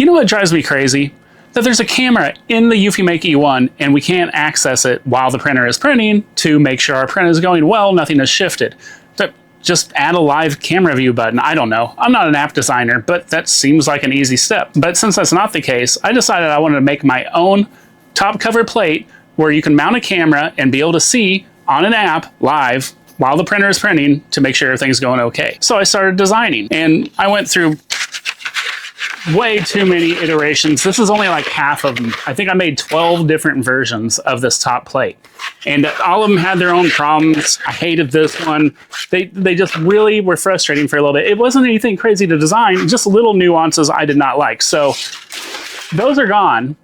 You know what drives me crazy? That there's a camera in the EufyMake E1 and we can't access it while the printer is printing to make sure our print is going well, nothing has shifted. Just add a live camera view button. I don't know. I'm not an app designer, but that seems like an easy step. But since that's not the case, I decided I wanted to make my own top cover plate where you can mount a camera and be able to see on an app live while the printer is printing to make sure everything's going okay. So I started designing and I went through way too many iterations. This is only like half of them. I think I made 12 different versions of this top plate. And all of them had their own problems. I hated this one. They just really were frustrating for a little bit. It wasn't anything crazy to design, just little nuances I did not like. So those are gone.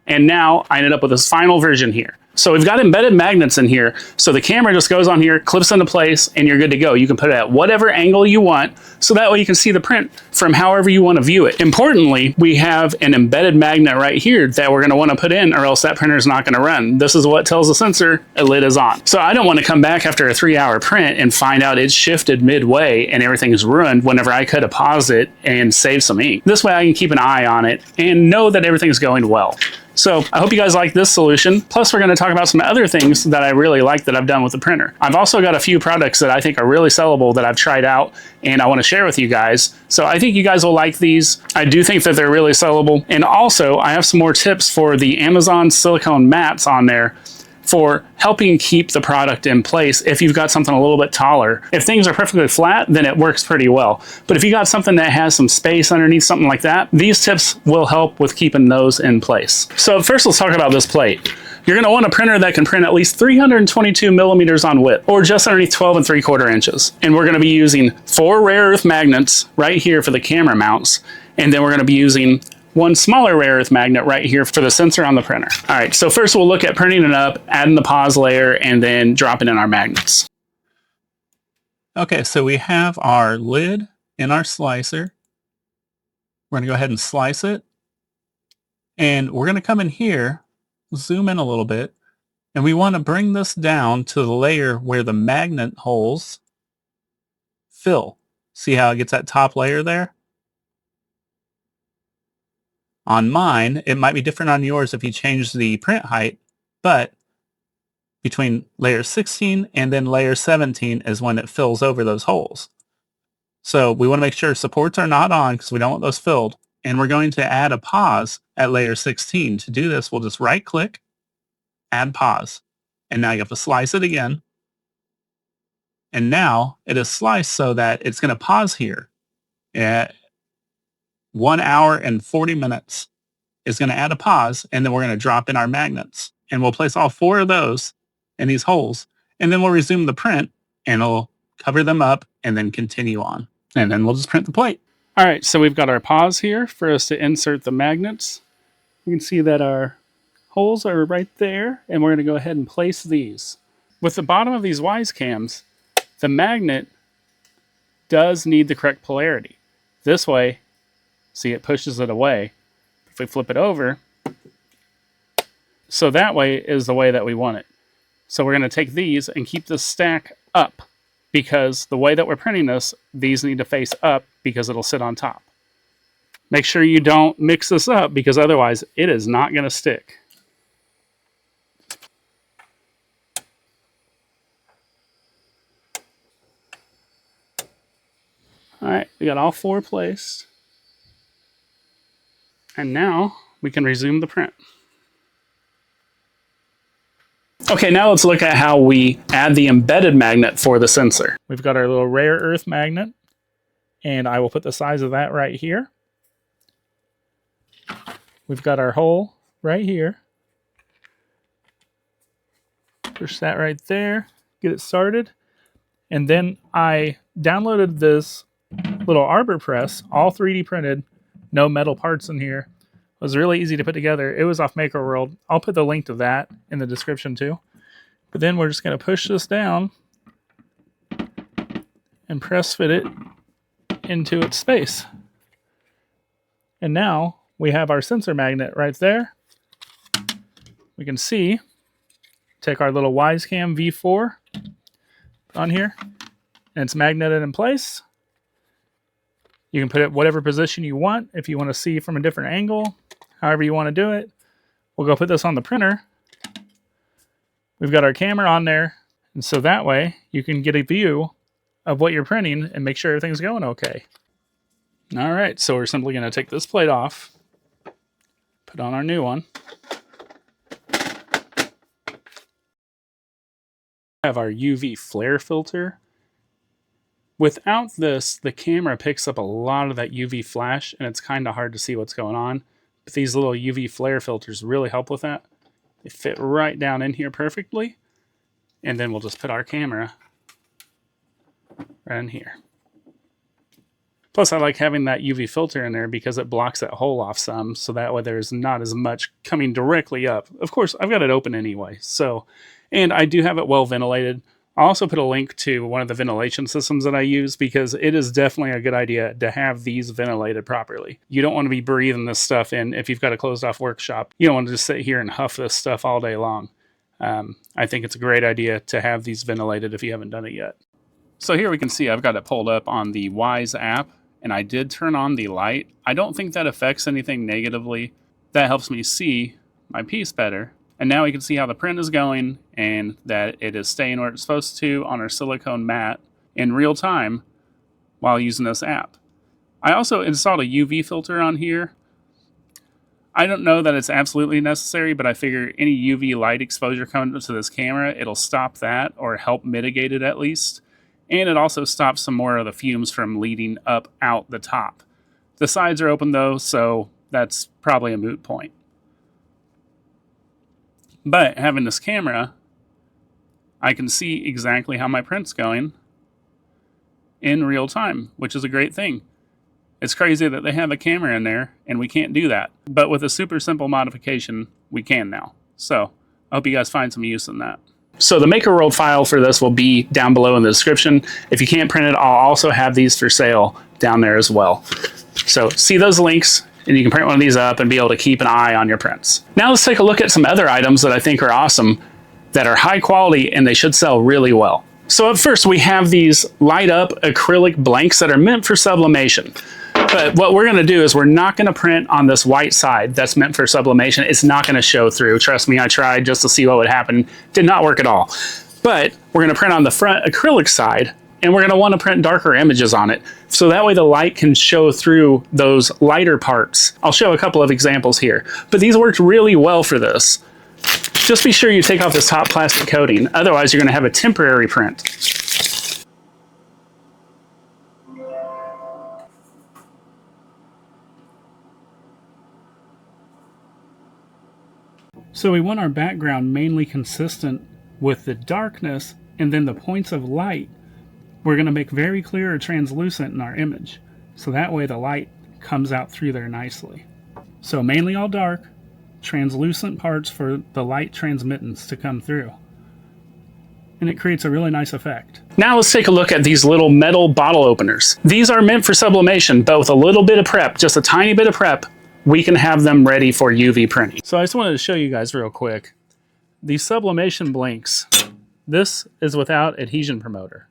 And now I ended up with this final version here. So we've got embedded magnets in here. So the camera just goes on here, clips into place, and you're good to go. You can put it at whatever angle you want. So that way you can see the print from however you want to view it. Importantly, we have an embedded magnet right here that we're going to want to put in or else that printer is not going to run. This is what tells the sensor a lid is on. So I don't want to come back after a 3-hour print and find out it's shifted midway and everything is ruined whenever I could have paused it and saved some ink. This way I can keep an eye on it and know that everything's going well. So I hope you guys like this solution. Plus we're going to talk about some other things that I really like that I've done with the printer. I've also got a few products that I think are really sellable that I've tried out and I want to share with you guys. So I think you guys will like these. I do think that they're really sellable. And also I have some more tips for the Amazon silicone mats on there for helping keep the product in place if you've got something a little bit taller. If things are perfectly flat, then it works pretty well. But if you got something that has some space underneath, something like that, these tips will help with keeping those in place. So first let's talk about this plate. You're gonna want a printer that can print at least 322 millimeters on width, or just underneath 12 3/4 inches. And we're gonna be using 4 rare earth magnets right here for the camera mounts. And then we're gonna be using one smaller rare earth magnet right here for the sensor on the printer. All right, so first we'll look at printing it up, adding the pause layer, and then dropping in our magnets. Okay, so we have our lid in our slicer. We're gonna go ahead and slice it. And we're gonna come in here, zoom in a little bit, and we wanna bring this down to the layer where the magnet holes fill. See how it gets that top layer there? On mine, it might be different on yours if you change the print height, but between layer 16 and then layer 17 is when it fills over those holes. So we want to make sure supports are not on because we don't want those filled. And we're going to add a pause at layer 16. To do this, we'll just right click, add pause. And now you have to slice it again. And now it is sliced so that it's going to pause here at 1 hour and 40 minutes. Is going to add a pause, and then we're going to drop in our magnets. And we'll place all 4 of those in these holes, and then we'll resume the print, and it'll cover them up, and then continue on. And then we'll just print the plate. All right, so we've got our pause here for us to insert the magnets. You can see that our holes are right there, and we're going to go ahead and place these. With the bottom of these Wyze cams, the magnet does need the correct polarity. This way, see, it pushes it away. If we flip it over, so that way is the way that we want it. So we're going to take these and keep this stack up because the way that we're printing this, these need to face up because it'll sit on top. Make sure you don't mix this up because otherwise it is not going to stick. All right, we got all 4 placed. And now we can resume the print. Okay, now let's look at how we add the embedded magnet for the sensor. We've got our little rare earth magnet, and I will put the size of that right here. We've got our hole right here. Push that right there, get it started. And then I downloaded this little arbor press, all 3D printed, no metal parts in here. It was really easy to put together. It was off Makerworld. I'll put the link to that in the description too. But then we're just going to push this down and press fit it into its space. And now we have our sensor magnet right there. We can see, take our little Wyze Cam V4 on here, and it's magneted in place. You can put it whatever position you want. If you want to see from a different angle, however you want to do it. We'll go put this on the printer. We've got our camera on there. And so that way you can get a view of what you're printing and make sure everything's going okay. All right, so we're simply going to take this plate off, put on our new one. Have our UV flare filter. Without this, the camera picks up a lot of that UV flash and it's kind of hard to see what's going on. But these little UV flare filters really help with that. They fit right down in here perfectly. And then we'll just put our camera right in here. Plus, I like having that UV filter in there because it blocks that hole off some, so that way there's not as much coming directly up. Of course, I've got it open anyway, so, and I do have it well ventilated. I'll also put a link to one of the ventilation systems that I use because it is definitely a good idea to have these ventilated properly. You don't want to be breathing this stuff in if you've got a closed off workshop. You don't want to just sit here and huff this stuff all day long. I think it's a great idea to have these ventilated if you haven't done it yet. So here we can see I've got it pulled up on the Wyze app, and I did turn on the light. I don't think that affects anything negatively. That helps me see my piece better. And now we can see how the print is going and that it is staying where it's supposed to on our silicone mat in real time while using this app. I also installed a UV filter on here. I don't know that it's absolutely necessary, but I figure any UV light exposure coming to this camera, it'll stop that or help mitigate it at least. And it also stops some more of the fumes from leading up out the top. The sides are open though, so that's probably a moot point. But having this camera, I can see exactly how my print's going in real time, which is a great thing. It's crazy that they have a camera in there and we can't do that. But with a super simple modification, we can now. So I hope you guys find some use in that. So the Makerworld file for this will be down below in the description. If you can't print it, I'll also have these for sale down there as well. So see those links and you can print one of these up and be able to keep an eye on your prints. Now let's take a look at some other items that I think are awesome, that are high quality and they should sell really well. So at first we have these light up acrylic blanks that are meant for sublimation. But what we're going to do is we're not going to print on this white side that's meant for sublimation. It's not going to show through. Trust me, I tried just to see what would happen. Did not work at all. But we're going to print on the front acrylic side, and we're going to want to print darker images on it. So that way the light can show through those lighter parts. I'll show a couple of examples here. But these worked really well for this. Just be sure you take off this top plastic coating. Otherwise, you're going to have a temporary print. So we want our background mainly consistent with the darkness, and then the points of light we're going to make very clear or translucent in our image. So that way the light comes out through there nicely. So mainly all dark, translucent parts for the light transmittance to come through. And it creates a really nice effect. Now let's take a look at these little metal bottle openers. These are meant for sublimation, but with a little bit of prep, just a tiny bit of prep, we can have them ready for UV printing. So I just wanted to show you guys real quick. These sublimation blanks, this is without adhesion promoter.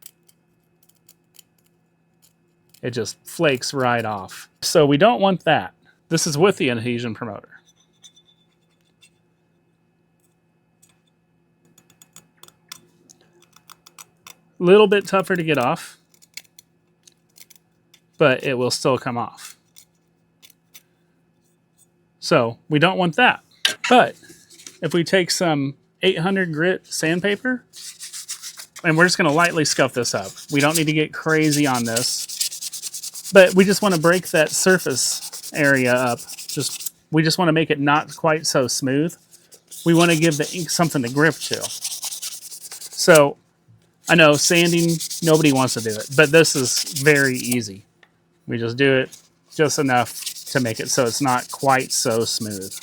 It just flakes right off. So we don't want that. This is with the adhesion promoter. A little bit tougher to get off, but it will still come off. So we don't want that. But if we take some 800 grit sandpaper, and we're just going to lightly scuff this up. We don't need to get crazy on this. But we just want to break that surface area up. We just want to make it not quite so smooth. We want to give the ink something to grip to. So I know sanding, nobody wants to do it, but this is very easy. We just do it just enough to make it so it's not quite so smooth.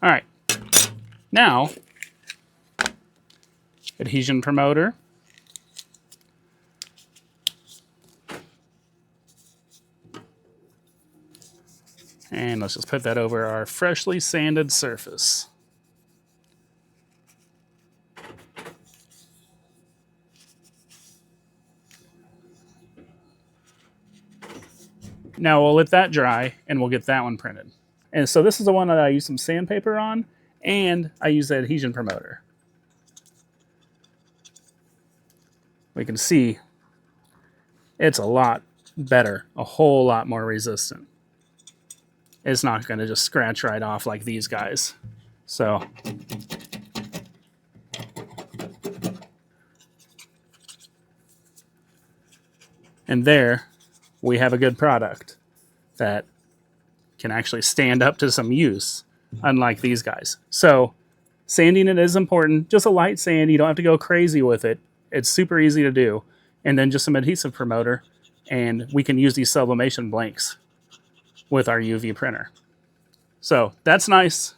All right. Now, adhesion promoter. And let's just put that over our freshly sanded surface. Now we'll let that dry and we'll get that one printed. And so this is the one that I use some sandpaper on, and I use the adhesion promoter. We can see it's a lot better, a whole lot more resistant. It's not going to just scratch right off like these guys. So and there we have a good product that can actually stand up to some use, unlike these guys. So sanding it is important. Just a light sand. You don't have to go crazy with it. It's super easy to do. And then just some adhesive promoter, and we can use these sublimation blanks with our UV printer. So that's nice.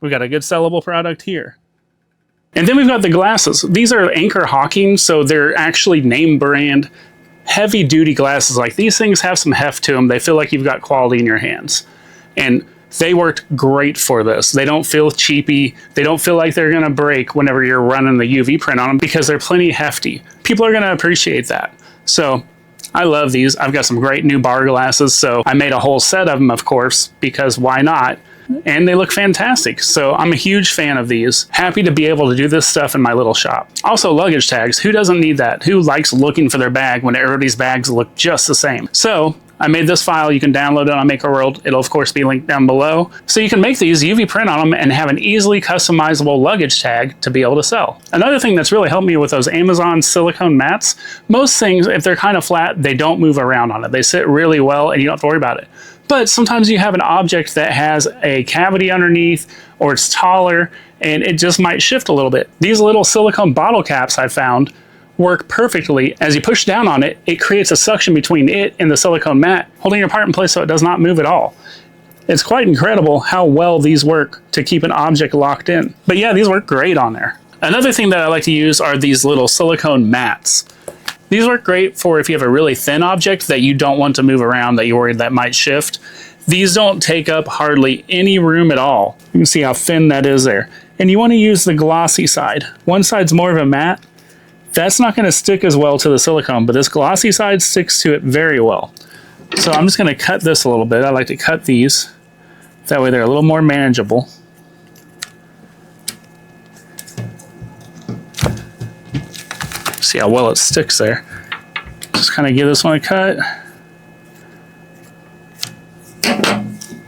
We've got a good sellable product here. And then we've got the glasses. These are Anchor Hawking, so they're actually name brand heavy duty glasses. Like, these things have some heft to them. They feel like you've got quality in your hands. And they worked great for this. They don't feel cheapy. They don't feel like they're gonna break whenever you're running the UV print on them because they're plenty hefty. People are gonna appreciate that. So I love these. I've got some great new bar glasses, so I made a whole set of them, of course, because why not? And they look fantastic. So I'm a huge fan of these. Happy to be able to do this stuff in my little shop. Also, luggage tags. Who doesn't need that? Who likes looking for their bag when everybody's bags look just the same? So I made this file. You can download it on Makerworld. It'll of course be linked down below. So you can make these, UV print on them, and have an easily customizable luggage tag to be able to sell. Another thing that's really helped me with those Amazon silicone mats, most things, if they're kind of flat, they don't move around on it. They sit really well and you don't have to worry about it. But sometimes you have an object that has a cavity underneath, or it's taller and it just might shift a little bit. These little silicone bottle caps I found work perfectly. As you push down on it, it creates a suction between it and the silicone mat, holding your part in place so it does not move at all. It's quite incredible how well these work to keep an object locked in. But yeah, these work great on there. Another thing that I like to use are these little silicone mats. These work great for if you have a really thin object that you don't want to move around, that you're worried that might shift. These don't take up hardly any room at all. You can see how thin that is there. And you want to use the glossy side. One side's more of a matte. That's not going to stick as well to the silicone, but this glossy side sticks to it very well. So I'm just going to cut this a little bit. I like to cut these. That way they're a little more manageable. See how well it sticks there. Just kind of give this one a cut.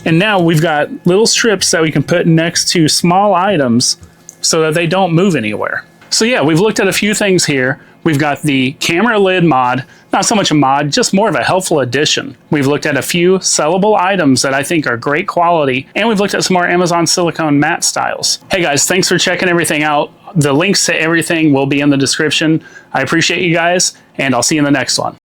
And now we've got little strips that we can put next to small items so that they don't move anywhere. So yeah, we've looked at a few things here. We've got the camera lid mod, not so much a mod, just more of a helpful addition. We've looked at a few sellable items that I think are great quality, and we've looked at some more Amazon silicone matte styles. Hey guys, thanks for checking everything out. The links to everything will be in the description. I appreciate you guys, and I'll see you in the next one.